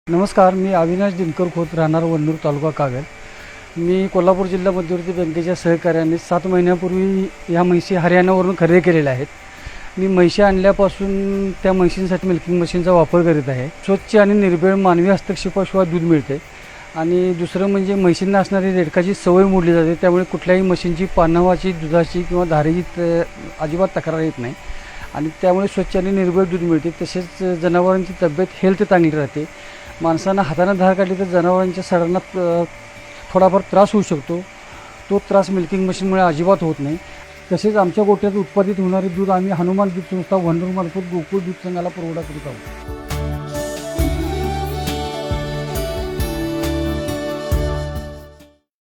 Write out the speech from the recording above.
नमस्कार, मी अविनाश दिनकर खोत, राहणार वन्नूर, तालुका कागल. मी कोल्हापूर जिल्हा मध्यवर्ती बँकेच्या सहकार्याने 7 महिन्यापूर्वी ह्या म्हशी हरियाणावरून खरेदी केलेल्या आहेत. मी म्हशी आणल्यापासून त्या म्हशींसाठी मिल्किंग मशीनचा वापर करीत आहे. स्वच्छ आणि निर्भेळ मानवी हस्तक्षेपाशिवाय दूध मिळते. आणि दुसरं म्हणजे म्हशींना असणारी रेडकाची सवय मोडली जाते, त्यामुळे कुठल्याही म्हशींची पानावाची, दुधाची किंवा धारेची अजिबात तक्रार येत नाही. आणि त्यामुळे स्वच्छ आणि निर्भेळ दूध मिळते. तसेच जनावरांची तब्येत हेल्थ चांगली राहते. माणसांना हाताने धार काढली तर जनावरांच्या सडांना थोडाफार त्रास होऊ शकतो. तो त्रास मिल्किंग मशीनमुळे अजिबात होत नाही. तसेच आमच्या गोठ्यात उत्पादित होणारे दूध आम्ही हनुमान दूध संस्था वन्नूर मार्फत गोकुळ दूध संघाला पुरवठा करीत आहोत.